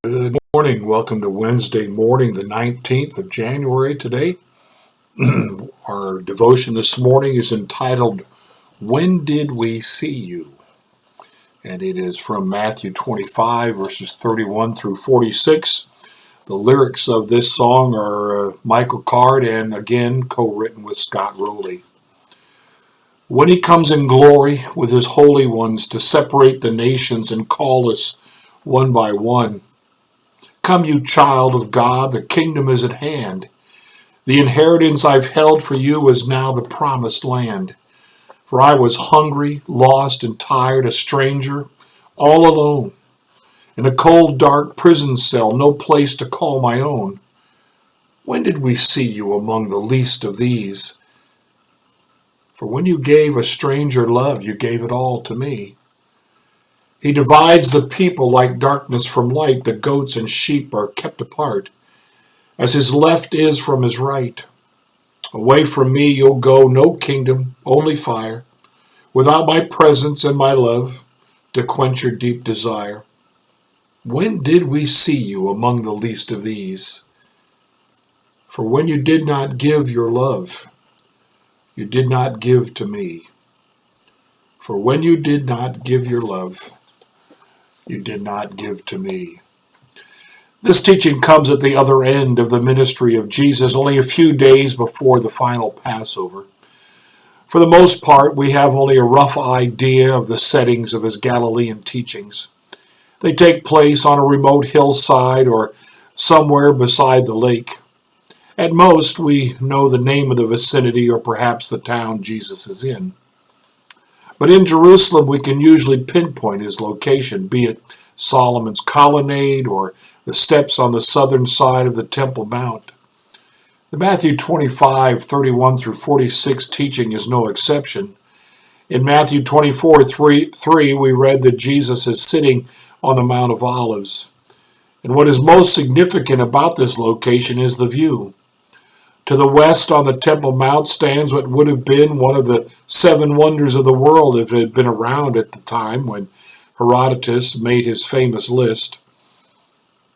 Good morning. Welcome to Wednesday morning, the 19th of January today. Our devotion this morning is entitled, When Did We See You? And it is from Matthew 25, verses 31 through 46. The lyrics of this song are Michael Card and again co-written with Scott Rowley. When he comes in glory with his holy ones to separate the nations and call us one by one, come, you child of God, the kingdom is at hand. The inheritance I've held for you is now the promised land. For I was hungry, lost, and tired, a stranger, all alone, in a cold, dark prison cell, no place to call my own. When did we see you among the least of these? For when you gave a stranger love, you gave it all to me. He divides the people like darkness from light. The goats and sheep are kept apart, as his left is from his right. Away from me you'll go, no kingdom, only fire, without my presence and my love to quench your deep desire. When did we see you among the least of these? For when you did not give your love, you did not give to me. For when you did not give your love, you did not give to me. This teaching comes at the other end of the ministry of Jesus, only a few days before the final Passover. For the most part, we have only a rough idea of the settings of his Galilean teachings. They take place on a remote hillside or somewhere beside the lake. At most, we know the name of the vicinity or perhaps the town Jesus is in. But in Jerusalem, we can usually pinpoint his location, be it Solomon's colonnade or the steps on the southern side of the Temple Mount. The Matthew 25, 31 through 46 teaching is no exception. In Matthew 24, 3, we read that Jesus is sitting on the Mount of Olives. And what is most significant about this location is the view. To the west on the Temple Mount stands what would have been one of the seven wonders of the world if it had been around at the time when Herodotus made his famous list.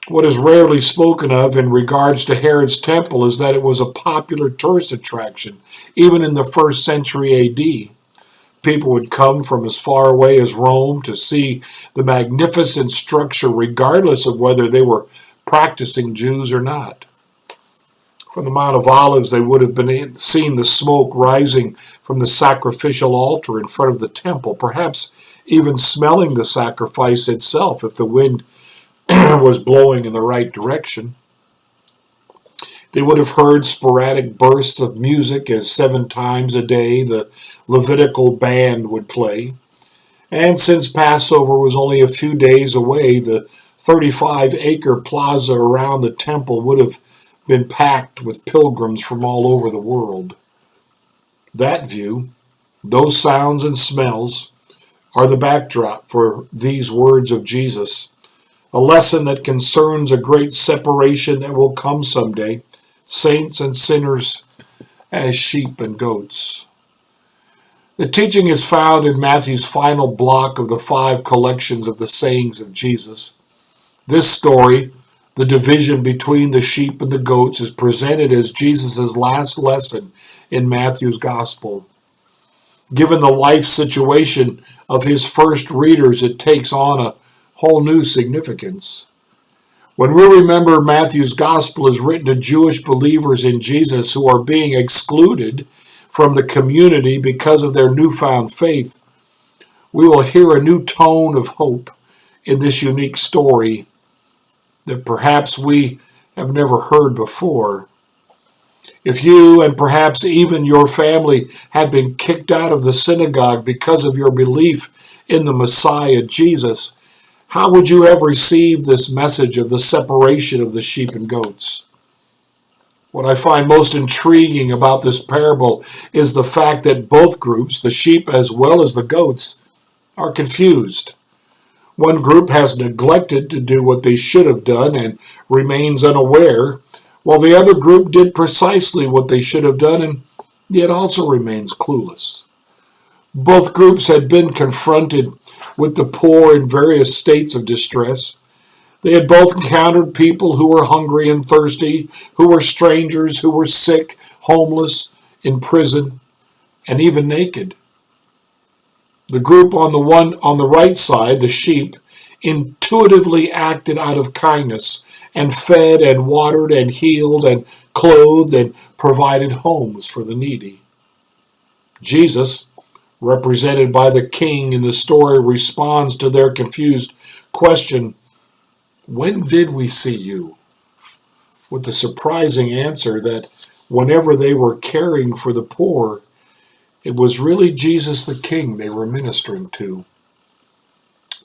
What is rarely spoken of in regards to Herod's temple is that it was a popular tourist attraction, even in the 1st century AD. People would come from as far away as Rome to see the magnificent structure, regardless of whether they were practicing Jews or not. From the Mount of Olives, they would have seen the smoke rising from the sacrificial altar in front of the temple, perhaps even smelling the sacrifice itself if the wind was blowing in the right direction. They would have heard sporadic bursts of music as 7 times a day the Levitical band would play. And since Passover was only a few days away, the 35-acre plaza around the temple would have been packed with pilgrims from all over the world. That view, those sounds and smells, are the backdrop for these words of Jesus, a lesson that concerns a great separation that will come someday, saints and sinners as sheep and goats. The teaching is found in Matthew's final block of the 5 collections of the sayings of Jesus. This story, the division between the sheep and the goats, is presented as Jesus' last lesson in Matthew's gospel. Given the life situation of his first readers, it takes on a whole new significance. When we remember Matthew's gospel is written to Jewish believers in Jesus who are being excluded from the community because of their newfound faith, we will hear a new tone of hope in this unique story that perhaps we have never heard before. If you and perhaps even your family had been kicked out of the synagogue because of your belief in the Messiah, Jesus, how would you have received this message of the separation of the sheep and goats? What I find most intriguing about this parable is the fact that both groups, the sheep as well as the goats, are confused. One group has neglected to do what they should have done and remains unaware, while the other group did precisely what they should have done and yet also remains clueless. Both groups had been confronted with the poor in various states of distress. They had both encountered people who were hungry and thirsty, who were strangers, who were sick, homeless, in prison, and even naked. The group on the right side, the sheep, intuitively acted out of kindness and fed and watered and healed and clothed and provided homes for the needy. Jesus, represented by the king in the story, responds to their confused question, "When did we see you?" with the surprising answer that whenever they were caring for the poor, it was really Jesus the King they were ministering to.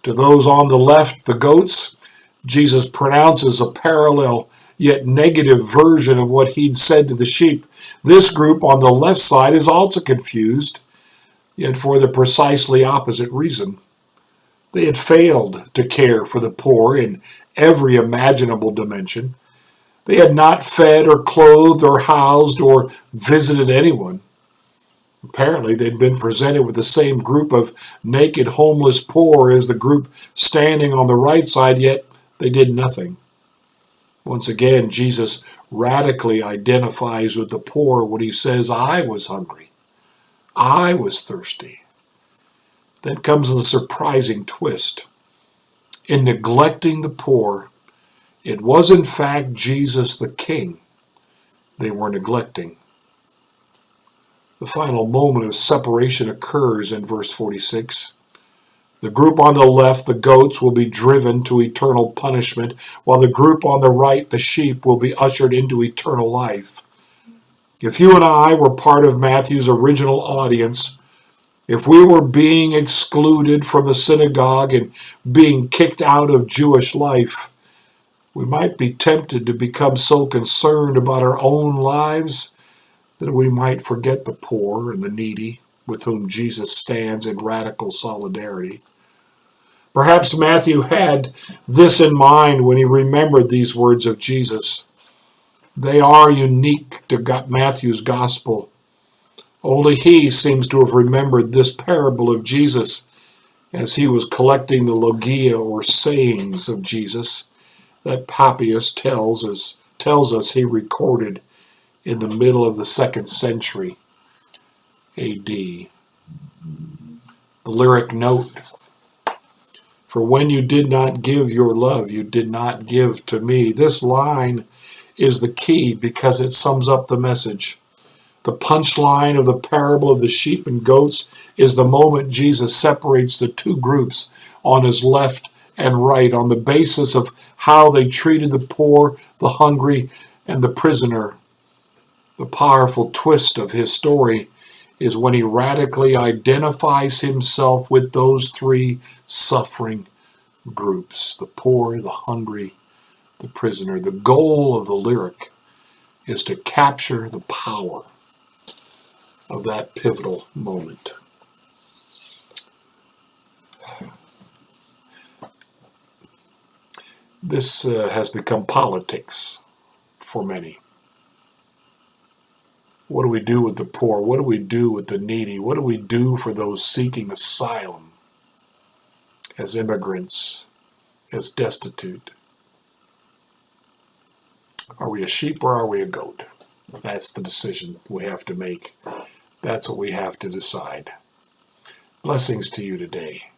To those on the left, the goats, Jesus pronounces a parallel yet negative version of what he'd said to the sheep. This group on the left side is also confused, yet for the precisely opposite reason. They had failed to care for the poor in every imaginable dimension. They had not fed or clothed or housed or visited anyone. Apparently, they'd been presented with the same group of naked, homeless poor as the group standing on the right side, yet they did nothing. Once again, Jesus radically identifies with the poor when he says, "I was hungry. I was thirsty." Then comes the surprising twist. In neglecting the poor, it was in fact Jesus the King they were neglecting. The final moment of separation occurs in verse 46. The group on the left, the goats, will be driven to eternal punishment, while the group on the right, the sheep, will be ushered into eternal life. If you and I were part of Matthew's original audience, if we were being excluded from the synagogue and being kicked out of Jewish life, we might be tempted to become so concerned about our own lives that we might forget the poor and the needy with whom Jesus stands in radical solidarity. Perhaps Matthew had this in mind when he remembered these words of Jesus. They are unique to Matthew's gospel. Only he seems to have remembered this parable of Jesus as he was collecting the logia, or sayings of Jesus, that Papias tells us he recorded in the middle of the 2nd century A.D. The lyric note, "For when you did not give your love, you did not give to me." This line is the key because it sums up the message. The punchline of the parable of the sheep and goats is the moment Jesus separates the two groups on his left and right on the basis of how they treated the poor, the hungry, and the prisoner. The powerful twist of his story is when he radically identifies himself with those three suffering groups: the poor, the hungry, the prisoner. The goal of the lyric is to capture the power of that pivotal moment. This has become politics for many. What do we do with the poor? What do we do with the needy? What do we do for those seeking asylum as immigrants, as destitute? Are we a sheep or are we a goat? That's the decision we have to make. That's what we have to decide. Blessings to you today.